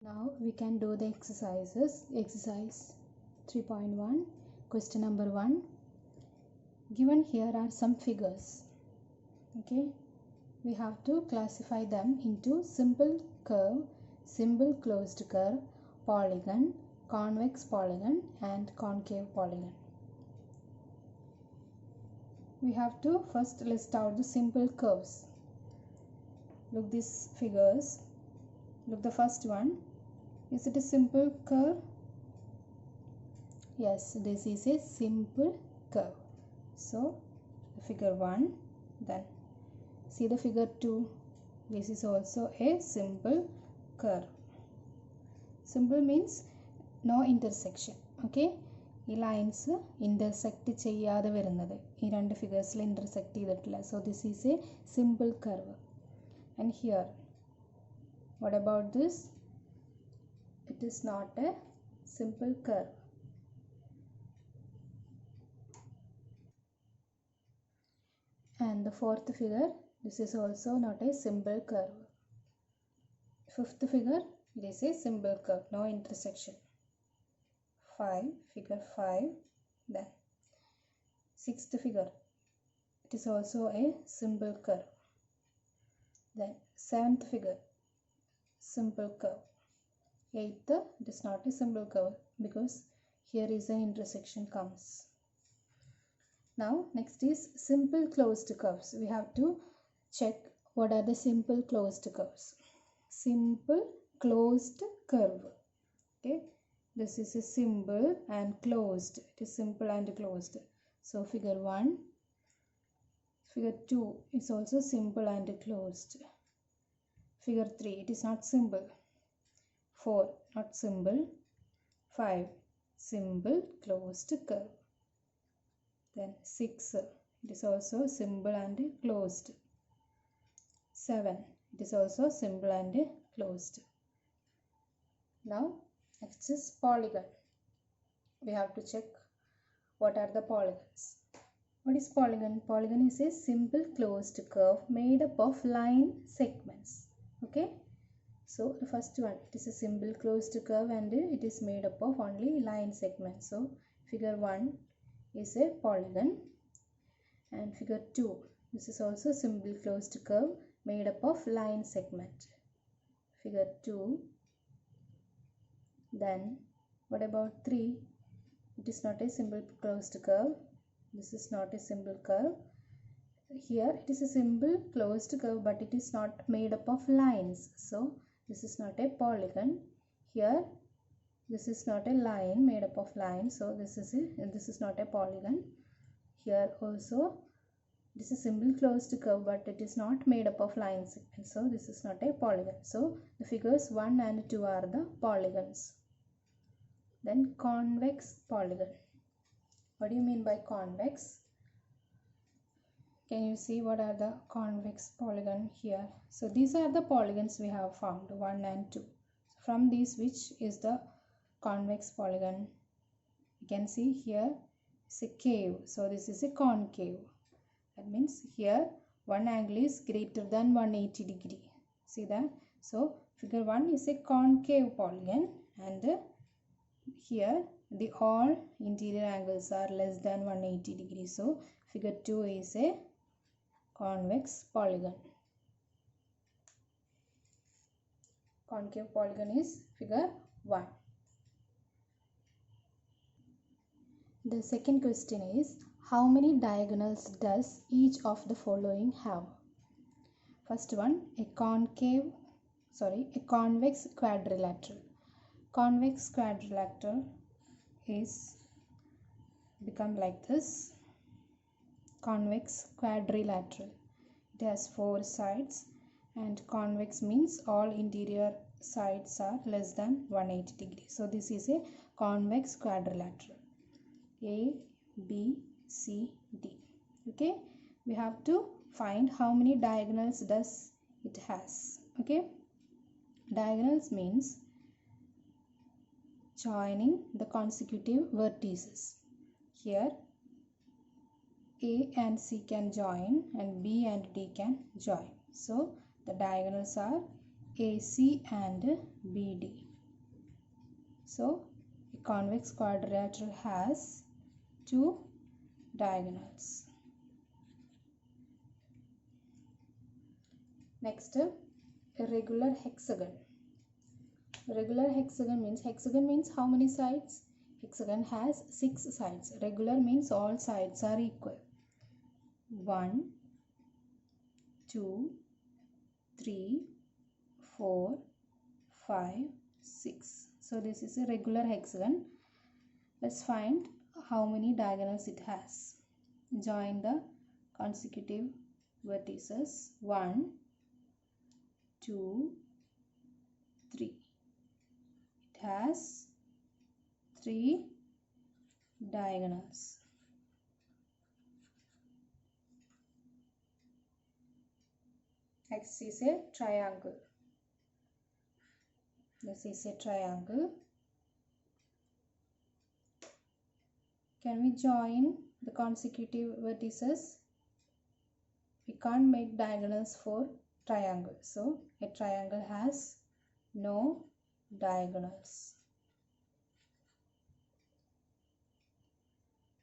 Now we can do the exercises. Exercise 3.1, question number 1. Given here are some figures. Okay, we have to classify them into simple curve, simple closed curve, polygon, convex polygon and concave polygon. We have to first list out the simple curves. Look these figures. Look the first one. Is it a simple curve? Yes, this is a simple curve. So figure 1, then see the figure 2. This is also a simple curve. Simple means no intersection. Okay, ഈ lines intersect ചെയ്യാതെ വരുന്നത് ഈ രണ്ട് ഫിഗേഴ്സിൽ intersect ചെയ്തിട്ടില്ല. So this is a simple curve. And here, what about this? It is not a simple curve. And the fourth figure, this is also not a simple curve. Fifth figure, it is a simple curve, no intersection. 5, figure 5. Then sixth figure, it is also a simple curve. Then seventh figure, simple curve. Eighth, it is not a simple curve because here is an intersection comes. Now next is simple closed curves. We have to check what are the simple closed curves. Simple closed curve. Okay, this is a simple and closed. It is simple and closed. So figure 1, figure 2 is also simple and closed. Figure 3, it is not simple. 4, not simple. 5, simple closed curve. Then 6, it is also simple and closed. 7, it is also simple and closed. Now next is polygon. We have to check what are the polygons. What is polygon? Polygon is a simple closed curve made up of line segments. Okay, so the first one, it is a simple closed curve and it is made up of only line segments. So figure 1 is a polygon. And figure 2, this is also simple closed curve made up of line segment. Figure 2. Then what about 3? It is not a simple closed curve. This is not a simple curve. Here it is a simple closed curve but it is not made up of lines. So this is not a polygon. Here this is not a line made up of lines. So this is not a polygon. Here also this is simple closed curve but it is not made up of lines. So this is not a polygon. So the figures 1 and 2 are the polygons. Then convex polygon. What do you mean by convex? Can you see what are the convex polygon here? So these are the polygons we have found, 1 and 2. From these, which is the convex polygon? You can see here is a cave. So this is a concave. That means here one angle is greater than 180 degree. See that? So figure 1 is a concave polygon and here the all interior angles are less than 180 degrees. So figure 2 is a convex polygon. Concave polygon is figure 1. The second question is, how many diagonals does each of the following have? First one, a convex quadrilateral. Convex quadrilateral is become like this. Convex quadrilateral. It has 4 sides and convex means all interior sides are less than 180 degrees. So this is a convex quadrilateral. A, B, C, D. Okay, we have to find how many diagonals does it has. Okay, diagonals means joining the consecutive vertices. Here A and C can join and B and D can join. So the diagonals are AC and BD. So a convex quadrilateral has two diagonals. Next, a regular hexagon. Regular hexagon means how many sides? Hexagon has 6 sides. Regular means all sides are equal. 1, 2, 3, 4, 5, 6. So this is a regular hexagon. Let's find how many diagonals it has. Join the consecutive vertices. 1, 2, 3. It has 3 diagonals. Next is a triangle. This is a triangle. Can we join the consecutive vertices? We can't make diagonals for triangle. So a triangle has no diagonals.